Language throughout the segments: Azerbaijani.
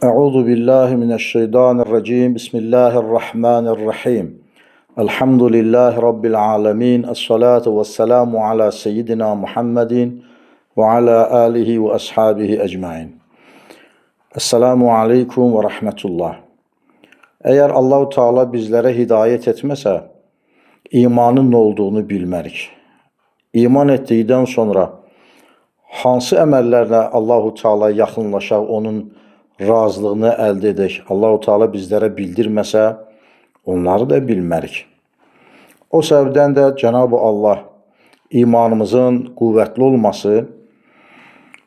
Euzu billahi mineşşeytanirracim. Bismillahirrahmanirrahim. Elhamdülillahi rabbil alamin. Essalatu vesselamu ala seyyidina Muhammedin ve ala alihi ve ashabihi ecmaîn. Esselamu aleyküm ve rahmetullah. Eğer Allahu Teala bizlere hidayet etməsə, imanın nə olduğunu bilmərik. İman etdikdən sonra hansı əməllərlə Allahu Teala yaxınlaşaq, onun razılığını əldə edək, Allahu Teala bizlərə bildirməsə, onları da bilmərik. O səbəbdən də Cenab-ı Allah imanımızın qüvvətli olması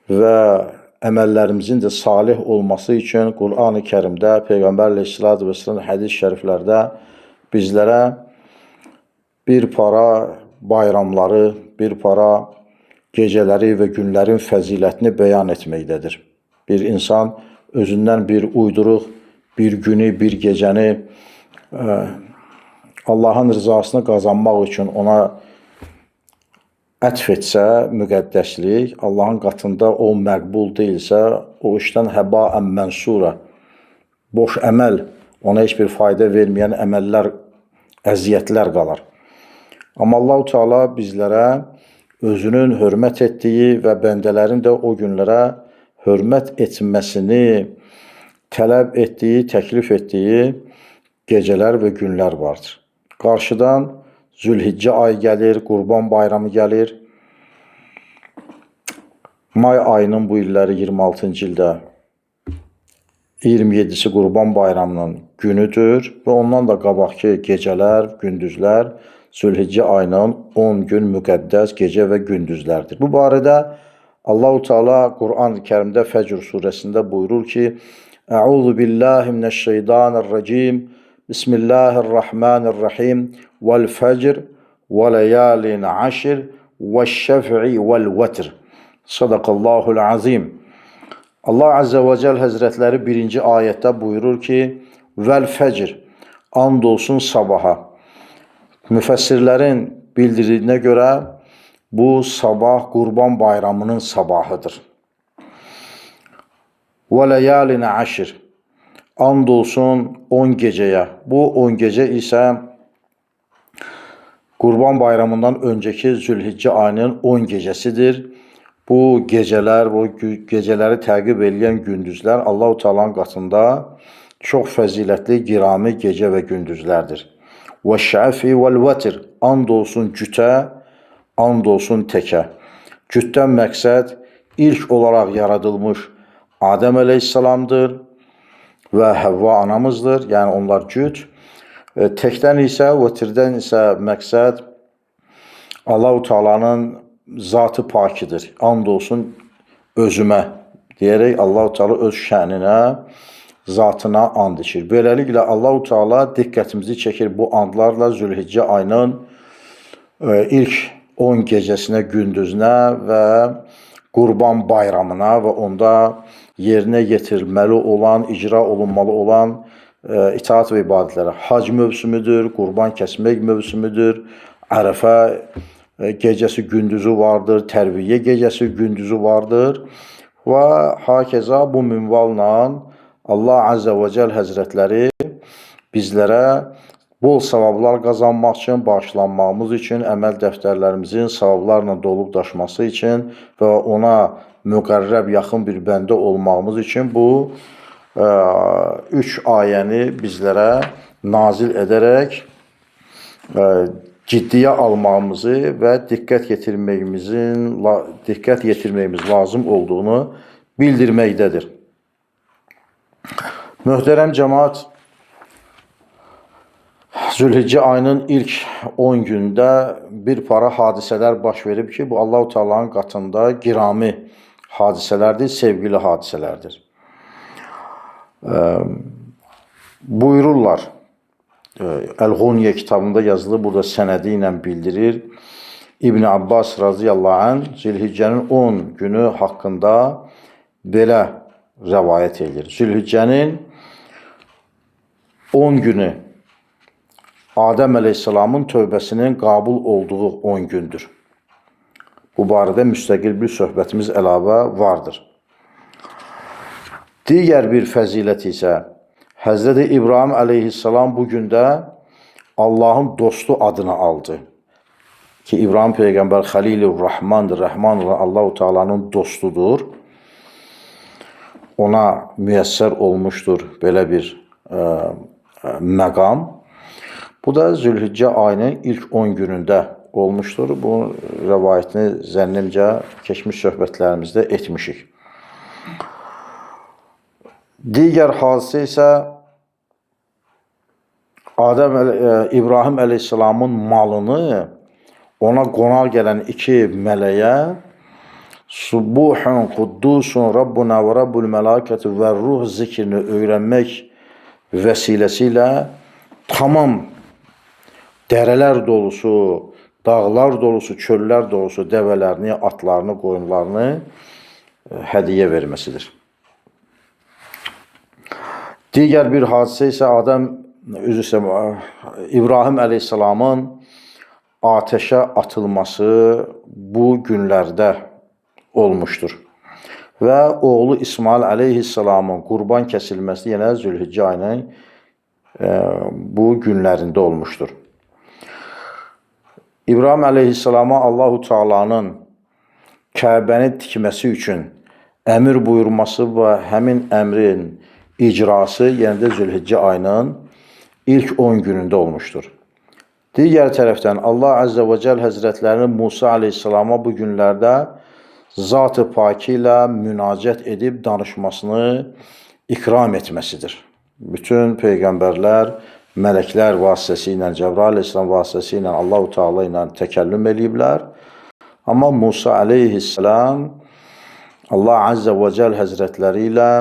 və əməllərimizin də salih olması üçün Qur'an-ı Kərimdə, Peyğəmbər Aleyhisselatü Vesselam hədis şəriflərdə bizlərə bir para bayramları, bir para gecələri və günlərin fəzilətini bəyan etməkdədir. Bir insan özündən bir uyduruq, bir günü, bir gecəni Allahın rızasını qazanmaq üçün ona ətf etsə, müqəddəslik, Allahın qatında o məqbul deyilsə, o işdən həbaən mənsura, boş əməl, ona heç bir fayda verməyən əməllər, əziyyətlər qalar. Amma Allah-u Teala bizlərə özünün hörmət etdiyi və bəndələrin də o günlərə hörmət etməsini tələb etdiyi, təklif etdiyi gecələr və günlər vardır. Qarşıdan Zülhiccə ayı gəlir, Qurban bayramı gəlir. May ayının bu illəri 26-cı ildə 27-si Qurban bayramının günüdür və ondan da qabaqki gecələr, gündüzlər Zülhiccə ayının 10 gün müqəddəs gecə və gündüzlərdir. Bu barədə Allah-u Teala Qur'an-ı Kərimdə Fəcr surəsində buyurur ki, Əuzu billahi mineşşeytanirracim, Bismillahirrahmanirrahim, Vəl-fəcr, vələyalin aşr, vəşşəf'i vəl-vətr. Sadaqallahul azim. Allah Azze və Cəl Həzrətləri 1-ci ayətdə buyurur ki, Vəl-fəcr, and olsun sabaha. Müfəssirlərin bildirdiyinə görə bu sabah Qurban bayramının sabahıdır. وَلَيَالٍ عَشِرٍ and olsun 10 gecəyə. Bu 10 gecə isə Qurban bayramından öncəki Zülhiccə ayının 10 gecəsidir. Bu gecələr, bu gecələri təqib edən gündüzlər Allah-u Teala'nın qatında çox fəzilətli, girami gecə və gündüzlərdir. وَالشَّعَفِ وَالْوَتِرِ and olsun cütə, and olsun təkə. Cütdən məqsəd ilk olaraq yaradılmış Adəm əleyhissalamdır və Həvva anamızdır. Yəni onlar cüt. Təkdən isə, vətirdən isə məqsəd Allah-u Teala'nın zatı pakidir. And olsun özümə deyərək Allah-u Teala öz şəninə, zatına and içir. Beləliklə Allah-u Teala diqqətimizi çəkir bu andlarla Zülhiccə ayının ilk 10 gecəsinə, gündüzünə və Qurban bayramına və onda yerinə yetirilməli olan, icra olunmalı olan itaat və ibadətlərə. Hac mövsümüdür, qurban kəsmək mövsümüdür, Ərəfə gecəsi gündüzü vardır, Tərviyyə gecəsi gündüzü vardır və hakeza bu minvalla Allah Azze və Cəl Həzrətləri bizlərə bol savablar qazanmaq üçün, bağışlanmağımız üçün, əməl dəftərlərimizin savablarla dolub daşması üçün və ona müqərrəb, yaxın bir bəndə olmağımız üçün bu 3 ayəni bizlərə nazil edərək ciddiyə almağımızı və diqqət yetirməyimiz lazım olduğunu bildirməkdədir. Möhtərəm cəmaat, Zülhiccə ayının ilk 10 gündə bir para hadisələr baş verib ki, bu Allah-u Teala'nın qatında girami hadisələrdir, sevgili hadisələrdir. Buyururlar, Əl-Ğuniyyə kitabında yazılı, burada sənədi ilə bildirir. İbn Abbas radiyallahu anh Zülhiccənin 10 günü haqqında belə rəvayət edir. Zülhiccənin 10 günü Adəm əleyhissalamın tövbəsinin qabul olduğu 10 gündür. Bu barədə müstəqil bir söhbətimiz əlavə vardır. Digər bir fəzilət isə Həzrəti İbrahim əleyhissalam bu gündə Allahın dostu adını aldı. Ki İbrahim Peyğəmbər Xəlilur Rahmandır, Rəhman olan Allah-u Teala'nın dostudur. Ona müyəssər olmuşdur belə bir məqam. Bu da Zülhiccə ayının ilk 10 günündə olmuşdur. Bu rəvayətini zənnimcə keçmiş söhbətlərimizdə etmişik. Digər hadisə isə İbrahim əleyhissalamın malını ona qonaq gələn iki mələyə Subuhun, Quddusun, Rabbuna və Rabbul Məlakəti və Ruh zikrini öyrənmək vəsiləsilə tamam dərələr dolusu, dağlar dolusu, çöllər dolusu dəvələrini, atlarını, qoyunlarını hədiyyə verməsidir. Digər bir hadisə isə İbrahim əleyhissalamın ateşə atılması bu günlərdə olmuşdur. Və oğlu İsmail əleyhissalamın qurban kəsilməsi yenə Zülhiccə ayının bu günlərində olmuşdur. İbrahim əleyhissalama Allah-u Teala'nın Kəbəni tikməsi üçün əmr buyurması və həmin əmrin icrası yenə də Zülhiccə ayının ilk 10 günündə olmuşdur. Digər tərəfdən Allah Əzzə və Cəl Həzrətlərinin Musa əleyhissalama bu günlərdə Zat-ı Paki ilə münacət edib danışmasını ikram etməsidir. Bütün peyğəmbərlər, mələklər vasitəsilə, Cəbrail əleyhissalam vasitəsilə Allah-u Teala ilə təkəllüm eləyiblər. Amma Musa əleyhissalam Allah Əzzə və Cəl Həzrətləri ilə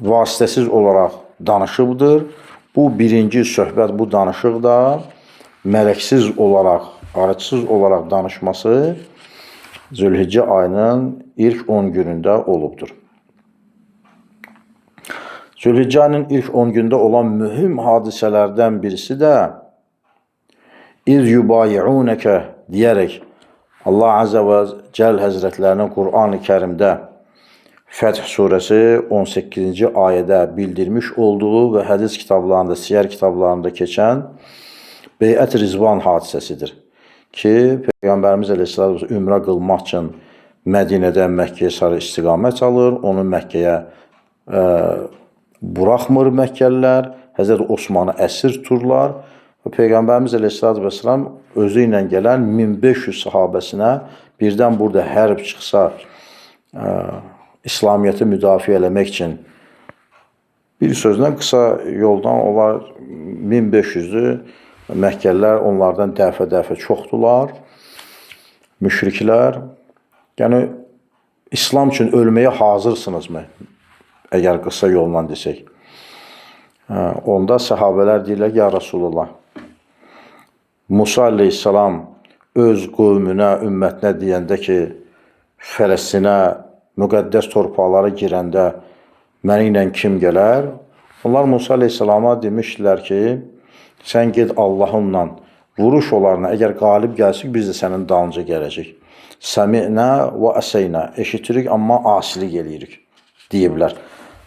vasitəsiz olaraq danışıbdır. Bu birinci söhbət, bu danışıq da mələksiz olaraq, aracısız olaraq danışması Zülhiccə ayının ilk 10 gündə olubdur. Zülhiccə ayının ilk 10 gündə olan mühüm hadisələrdən birisi də İz yubayi'unəkə deyərək Allah Əzzə və Cəl Həzrətlərinin Qur'an-ı Kərimdə Fəth surəsi 18-ci ayədə bildirmiş olduğu və hədis kitablarında, siyər kitablarında keçən Beyət Rizvan hadisəsidir. Ki, Peyğəmbərimiz əleyhissalam ümrə qılmaq üçün Mədinədən Məkkəyə sarı istiqamət alır, onu Məkkəyə buraxmır Məkkəlilər, Həzrət Osmanı əsir tuturlar və Peyğəmbərimiz əleyhissalam özü ilə gələn 1500 sahabəsinə birdən burada hərb çıxsa, İslamiyyəti müdafiə eləmək üçün bir sözlə qısa yoldan onlar 1500'dür. Məkkəlilər onlardan dəfə çoxdular. Müşriklər. Yəni, İslam üçün ölməyə hazırsınızmı? Əgər qısa yolla desək. Onda səhabələr deyirlər, ya Rasulullah, Musa əleyhissalam öz qövmünə, ümmətinə deyəndə ki, Fələstinə, müqəddəs torpaqlara girəndə məni ilə kim gələr? Onlar Musa əleyhissalama demişdilər ki, sən ged Allahınla vuruş onlarına, əgər qalib gəlsək, biz də sənin dalınca gələcək. Səmi'nə və əsəynə, eşitirik, amma asilik eləyirik, deyiblər.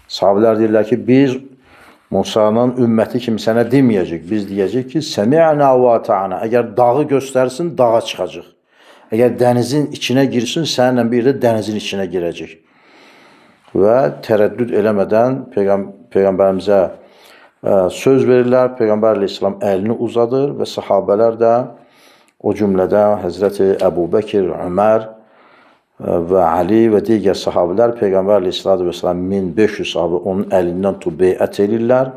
Sahabilər deyirlər ki, biz Musa'nın ümməti kimi sənə deməyəcək, biz deyəcək ki, səmi'nə və ta'ana, əgər dağı göstərsin, dağa çıxacaq. Əgər dənizin içinə girsin, səninlə bir də dənizin içinə girəcək. Və tərəddüd eləmədən Peyğəmbərimizə söz verirlər. Peyğəmbər əleyhissalam əlini uzadır və sahabələr də o cümlədə Həzrəti Əbu Bəkir, Ömər və Ali və digər sahabələr Peyğəmbər əleyhissalam 1500 sahabə onun əlindən tutub beyət edirlər.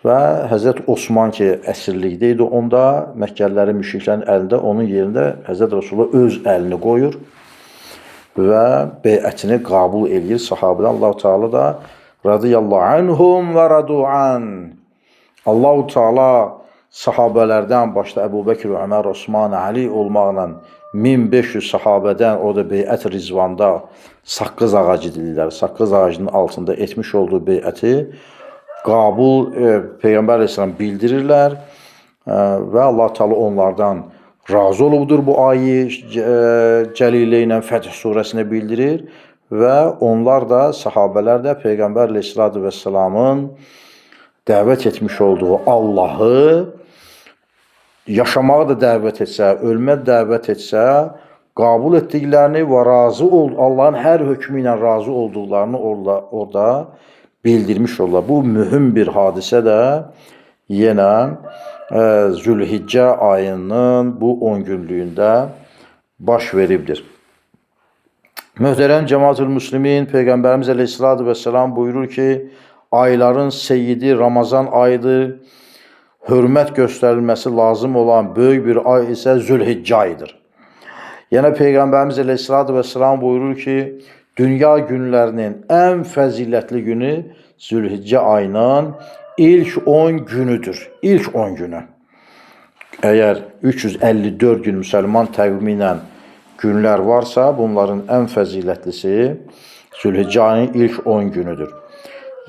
Və Həzrət Osman ki, əsirlikdə idi, onda Məkkəlilərin, müşriklərin əlində, onun yerində Həzrət Rasulullah öz əlini qoyur və beyətini qəbul edir sahabədən. Allah-u Teala da radiyallahu anhum və radu'an. Allah-u Teala sahabələrdən başda Əbu Bəkir, Ömər, Osman, Ali olmaqla 1500 sahabədən o da beyət Rizvanda saqqız ağacı deyirlər. Saqqız ağacının altında etmiş olduğu beyəti qəbul Peyğəmbər əleyhissalam bildirirlər və Allah Teala onlardan razı olubdur bu ayə cəlilə ilə Fəth surəsində bildirir və onlar da, sahabələr də Peyğəmbər əleyhissalatu vesselamın dəvət etmiş olduğu Allahı yaşamağa da dəvət etsə, ölməyə dəvət etsə, qəbul etdiklərini və Allahın hər hökmü ilə razı olduqlarını orada bildirmiş olurlar. Bu mühüm bir hadisə də yenə Zülhiccə ayının bu 10 günlüyündə baş veribdir. Möhtərəm cəmaatül müslimin, Peyğəmbərimiz əleyhissalatu vesselam buyurur ki, ayların seyyidi Ramazan ayıdır. Hörmət göstərilməsi lazım olan böyük bir ay isə Zülhiccə ayıdır. Yenə Peyğəmbərimiz əleyhissalatu vesselam buyurur ki, dünya günlərinin ən fəzilətli günü Zülhiccə ayının ilk 10 günüdür. İlk 10 günü. Əgər 354 gün müsəlman təqvimi ilə günlər varsa, bunların ən fəzilətlisi Zülhiccə ayının ilk 10 günüdür.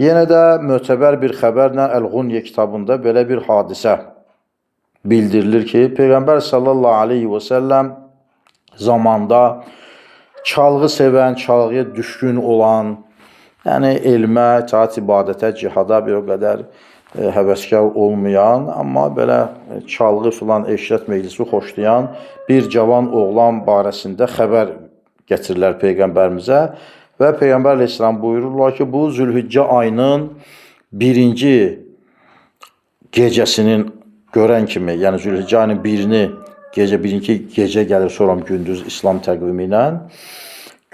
Yenə də mötəbər bir xəbərlə Əl-Ğunyə kitabında belə bir hadisə bildirilir ki, Peyğəmbər sallallahu aleyhi və səlləm zamanda çalğı sevən, çalğıya düşkün olan, yəni elmə, itaat, ibadətə, cihada bir o qədər həvəskar olmayan, amma belə çalğı filan eşrət meclisi xoşlayan bir cavan oğlan barəsində xəbər gətirirlər Peyğəmbərimizə və Peyğəmbər əleyhissalam buyururlar ki, bu Zülhiccə ayının birinci gecəsinin görən kimi, yəni Zülhiccə ayının birinci gecə gəlir, sonra gündüz İslam təqvimi ilə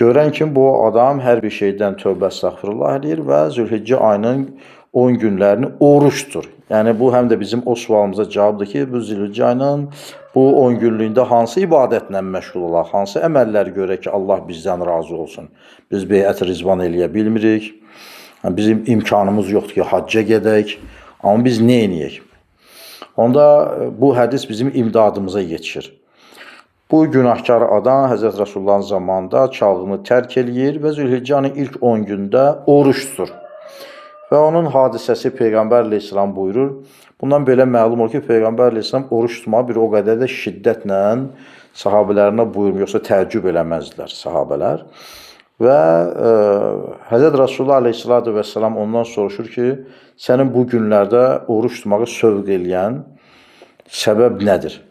görən kimi bu adam hər bir şeydən tövbə estağfurullah edir və Zülhiccə ayının 10 günlərini oruç tutur. Yəni bu həm də bizim o sualımıza cavabdır ki, bu Zülhiccə ayının bu 10 günlüyündə hansı ibadətlə məşğul olaq, hansı əməllər görək ki, Allah bizdən razı olsun. Biz beyət rizvan eləyə bilmirik. Bizim imkanımız yoxdur ki, hacca gedək. Amma biz nə edəyik? Onda bu hədis bizim imdadımıza yetişir. Bu günahkar adam Həzrət Rasulullahın zamanında çalğını tərk eləyir və Zülhiccə ayının ilk 10 gündə oruç tutur. Və onun hadisəsi Peyğəmbər əleyhissalam buyurur. Bundan belə məlum olur ki, Peyğəmbər əleyhissalam oruç tutmağı bir o qədər də şiddətlə sahabələrinə buyurmur, yoxsa təəccüb eləməzdilər sahabələr. Və Həzrət Rasulullah əleyhissalatu vesselam ondan soruşur ki, sənin bu günlərdə oruç tutmağı sövq eləyən səbəb nədir?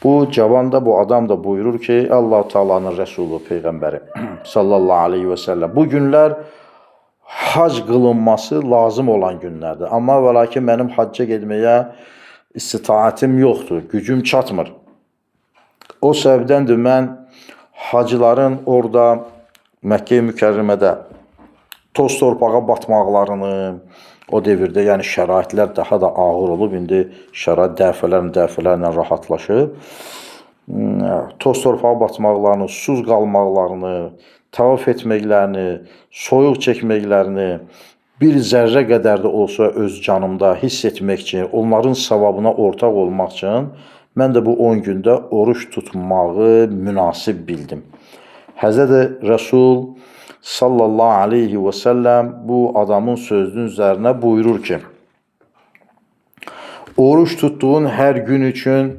Bu cavan da, bu adam da buyurur ki, Allah-u Teala'nın Rəsulu, Peyğəmbəri sallallahu aleyhi və səlləm. Bu günlər hac qılınması lazım olan günlərdir. Amma və lakin mənim hacca getməyə istitaatim yoxdur, gücüm çatmır. O səbəbdəndir mən hacıların orada Məkkə-i Mükərrimədə toz torpağa batmaqlarını, o devirdə yəni şəraitlər daha da ağır olub, indi şərait dəfələrlə rahatlaşıb. Toz torpağa batmaqlarını, susuz qalmaqlarını, tavaf etməklərini, soyuq çəkməklərini bir zərrə qədər də olsa öz canımda hiss etmək üçün, onların savabına ortaq olmaq üçün mən də bu 10 gündə oruç tutmağı münasib bildim. Həzrət Rəsul sallallahu aleyhi və səlləm bu adamın sözünün üzərinə buyurur ki, oruç tutduğun hər gün üçün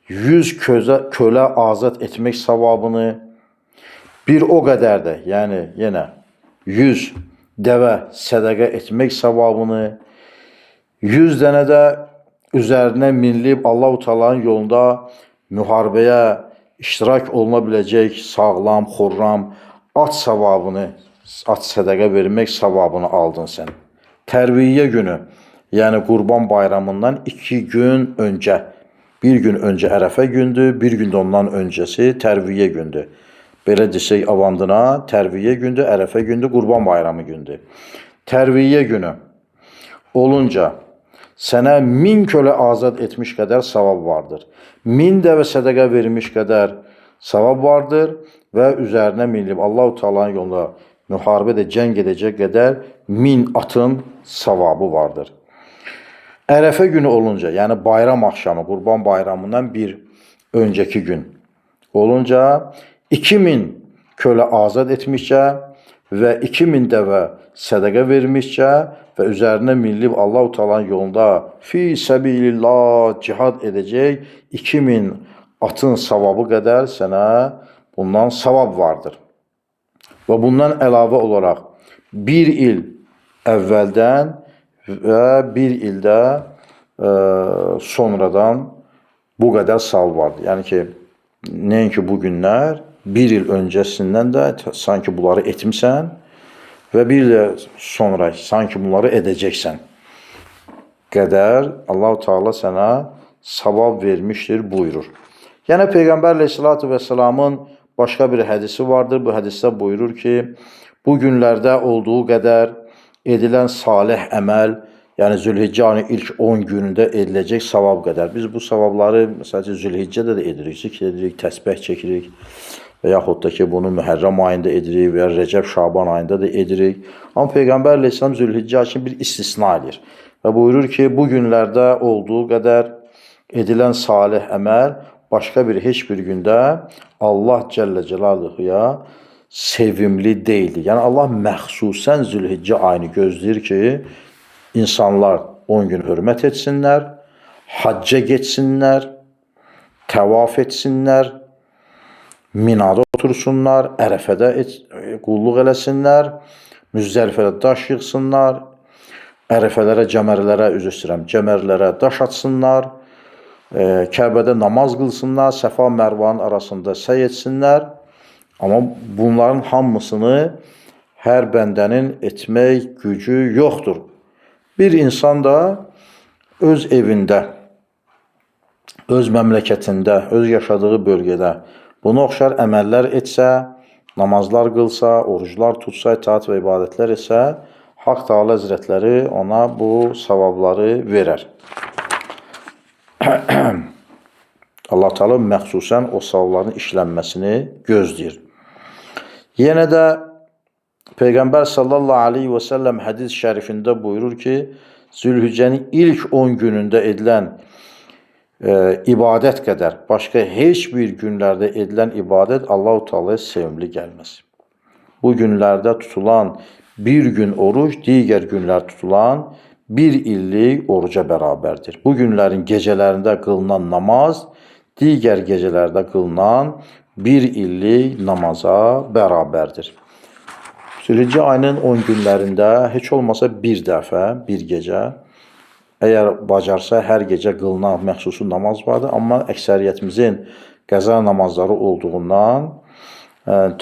100 kölə azad etmək savabını, bir o qədər də, yəni yenə 100 dəvə sədəqə etmək savabını, 100 dənə də üzərinə minilib Allah-u Teala'nın yolunda müharibəyə iştirak oluna biləcək sağlam, xurram, at savabını, at sədəqə vermək savabını aldın sən. Tərviyyə günü, yəni Qurban bayramından 2 gün öncə, bir gün öncə Ərəfə gündür, bir gün də ondan öncəsi Tərviyyə gündür. Belə desək avandına, Tərviyyə gündür, Ərəfə gündür, Qurban bayramı gündür. Tərviyyə günü olunca sənə 1000 kölə azad etmiş qədər savab vardır. 1000 dəvə sədəqə vermiş qədər savab vardır və üzərinə minilib Allah-u Teala'nın yolunda müharibədə cəng edəcək qədər 1000 atın savabı vardır. Ərəfə günü olunca, yəni bayram axşamı, Qurban bayramından bir öncəki gün olunca 2000 kölə azad etmişcə və 2000 dəvə sədəqə vermişcə və üzərinə minilib Allah-u Teala'nın yolunda fi səbilillah cihad edəcək 2000 atın savabı qədər sənə bundan savab vardır. Və bundan əlavə olaraq bir il əvvəldən və bir ildə sonradan bu qədər savab vardır. Yəni ki, nəinki bu günlər, bir il öncəsindən də sanki bunları etmişsən və bir il sonra sanki bunları edəcəksən qədər Allah-u Teala sənə savab vermişdir, buyurur. Yəni Peyğəmbər Əleyhissalatu vesselamın başqa bir hədisi vardır. Bu hədisdə buyurur ki, bu günlərdə olduğu qədər edilən salih əməl, yəni Zülhiccə ayının ilk 10 günündə ediləcək savab qədər. Biz bu savabları məsələn Zülhiccədə də edirik, zikr edirik, təsbih çəkirik və yaxud da ki, bunu Mühərrəm ayında edirik və ya Rəcəb, Şaban ayında da edirik. Amma Peyğəmbər Əleyhissalam Zülhiccə ayını bir istisna edir və buyurur ki, bu günlərdə olduğu qədər edilən salih əməl başqa bir heç bir gündə Allah Cəllə Cəlaluhuya sevimli deyildir. Yəni Allah məxsusən Zülhiccə ayını gözləyir ki, insanlar 10 gün hörmət etsinlər, hacca getsinlər, təvaf etsinlər, Minada otursunlar, Ərəfədə qulluq eləsinlər, Müzdəlifədə daş yığsınlar, Ərəfələrə, cəmərlərə daş atsınlar, Kəbədə namaz qılsınlar, Səfa Mərvanın arasında səy etsinlər. Amma bunların hamısını hər bəndənin etmək gücü yoxdur. Bir insan da öz evində, öz məmləkətində, öz yaşadığı bölgədə buna oxşar əməllər etsə, namazlar qılsa, oruclar tutsa, itaat və ibadətlər etsə, Haqq Teala Həzrətləri ona bu savabları verər. Allah Teala məxsusən o savabların işlənməsini gözləyir. Yenə də Peyğəmbər sallallahu aleyhi və səlləm hədis şərifində buyurur ki, Zülhiccənin ilk 10 günündə edilən ibadət qədər başqa heç bir günlərdə edilən ibadət Allah-u Teala'ya sevimli gəlməz. Bu günlərdə tutulan bir gün oruc, digər günlər tutulan bir illik oruca bərabərdir. Bu günlərin gecələrində qılınan namaz, digər gecələrdə qılınan bir illik namaza bərabərdir. Zülhiccə ayının 10 günlərində heç olmasa bir dəfə, bir gecə, əgər bacarsa hər gecə qılınan məxsusu namaz vardır. Amma əksəriyyətimizin qəza namazları olduğundan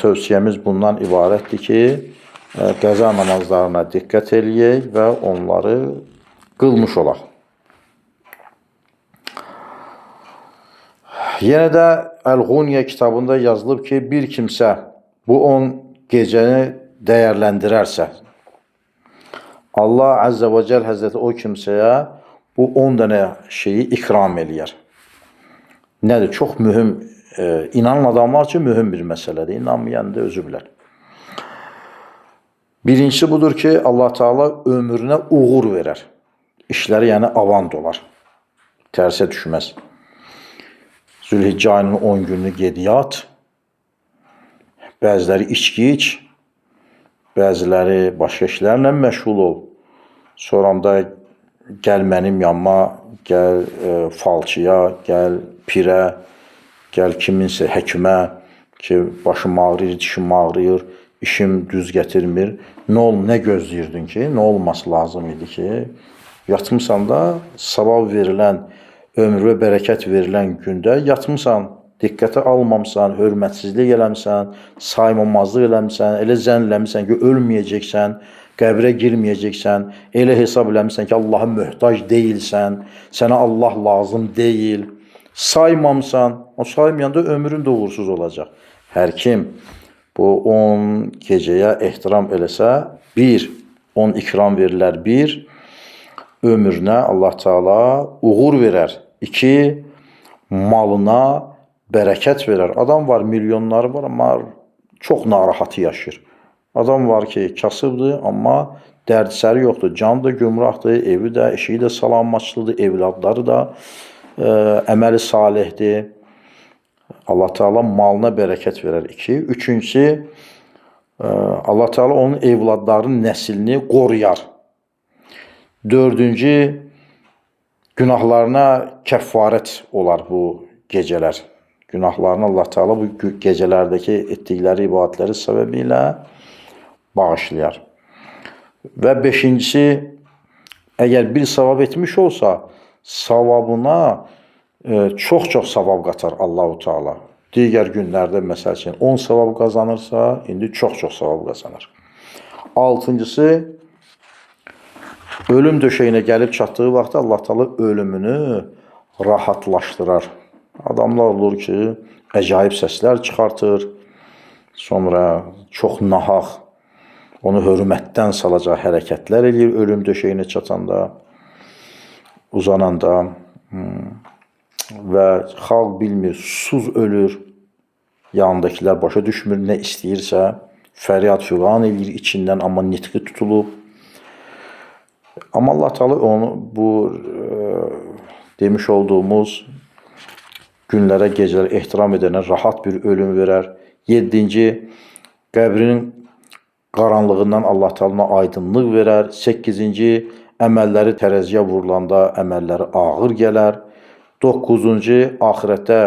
tövsiyəmiz bundan ibarətdir ki, qəza namazlarına diqqət eləyək və onları qılmış olaq. Yenə də Əl-Ğuniyə kitabında yazılıb ki, bir kimsə bu 10 gecəni dəyərləndirərsə, Allah Əzzə və Cəl Həzrəti o kimsəyə bu 10 dənə şeyi ikram eləyər. Nədir? Çox mühüm, inanan adamlar üçün mühüm bir məsələdir. İnanmayan da özü bilər. Birincisi budur ki, Allah Teala ömrünə uğur verər. İşləri yəni avant olar. Tərsə düşməz. Zülhiccə ayının 10 gününü ged yat. Bəziləri içki iç. Bəziləri başqa işlərlə məşğul ol. Sonra da gəl mənim yanıma, gəl falçıya, gəl pirə, gəl kiminsə həkimə ki, başım ağrıyır, dişim ağrıyır, işim düz gətirmir. Nə gözləyirdin ki, nə olması lazım idi ki, yatmışsan da savab verilən, ömür və bərəkət verilən gündə yatmışsan, diqqətə almamısan, hörmətsizlik eləmişsən, saymamazlıq eləmişsən, elə zənn eləmişsən ki, ölməyəcəksən, qəbrə girməyəcəksən, elə hesab eləmişsən ki, Allaha möhtac deyilsən, sənə Allah lazım deyil, saymamısan, o saymayanda ömrün də uğursuz olacaq. Hər kim bu 10 gecəyə ehtiram eləsə, 10 ikram verilər, ömrünə Allah Teala uğur verər, 2 malına bərəkət verər. Adam var, milyonları var, amma çox narahatı yaşayır. Adam var ki, kasıbdır, amma dərdisəri yoxdur. Canı da gümrahdır, evi də, eşiyi də salamatçılıdır, evladları da əməli salihdir. Allah Teala malına bərəkət verər, 2. Üçüncüsü, Allah Teala onun evladlarının nəslini qoruyar. 4-cü, günahlarına kəffarət olar bu gecələr. Günahlarını Allah Teala bu gecələrdəki etdikləri ibadətləri səbəbilə bağışlayar. Və beşincisi, əgər bir savab etmiş olsa, savabına çox-çox savab qatar Allah-u Teala. Digər günlərdə məsəl üçün 10 savab qazanırsa, indi çox-çox savab qazanır. Altıncısı, ölüm döşəyinə gəlib çatdığı vaxtda Allah Teala ölümünü rahatlaşdırar. Adamlar olur ki, əcaib səslər çıxartır, sonra çox nahaq, onu hörmətdən salacaq hərəkətlər eləyir ölüm döşəyinə çatanda, uzananda və xalq bilmir, susuz ölür, yanındakilər başa düşmür, nə istəyirsə, fəryad fiğan eləyir içindən, amma nitqi tutulub. Amma Allah Teala onu bu demiş olduğumuz günlərə, gecələrə ehtiram edənə rahat bir ölüm verər. 7-ci, qəbrinin qaranlığından Allah Teala aydınlıq verər. 8-ci, əməlləri tərəziyə vurulanda əməlləri ağır gələr. 9-cu, axirətdə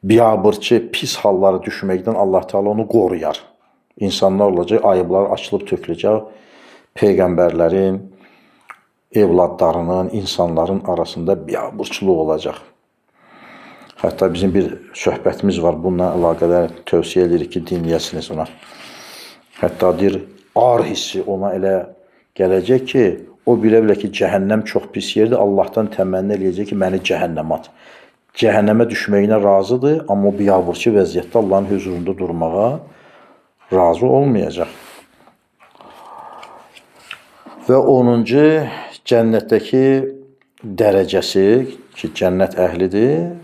biabırçı, pis halları düşməkdən Allah Teala onu qoruyar. İnsanlar olacaq, ayıblar açılıb töküləcək, peyğəmbərlərin, evladlarının, insanların arasında biabırçılıq olacaq. Hətta bizim bir söhbətimiz var, bununla əlaqədar tövsiyə edirik ki, dinləyəsiniz ona. Hətta deyir, ar hissi ona elə gələcək ki, o bilə ki, cəhənnəm çox pis yerdir, Allahdan təmənni eləyəcək ki, məni cəhənnəmə at. Cəhənnəmə düşməyinə razıdır, amma o biabırçı vəziyyətdə Allahın huzurunda durmağa razı olmayacaq. Və 10-cu, cənnətdəki dərəcəsi ki, cənnət əhlidir,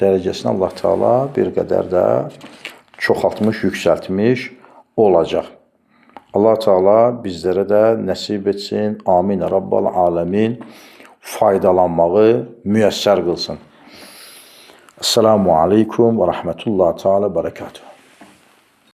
dərəcəsini Allah Teala bir qədər də çoxaltmış, yüksəltmiş olacaq. Allah Teala bizlərə də nəsib etsin. Amin. Rabbal aləmin. Faydalanmağı müyəssər qılsın. Esselamu aleykum və rəhmətullahi teala bərəkatuhu.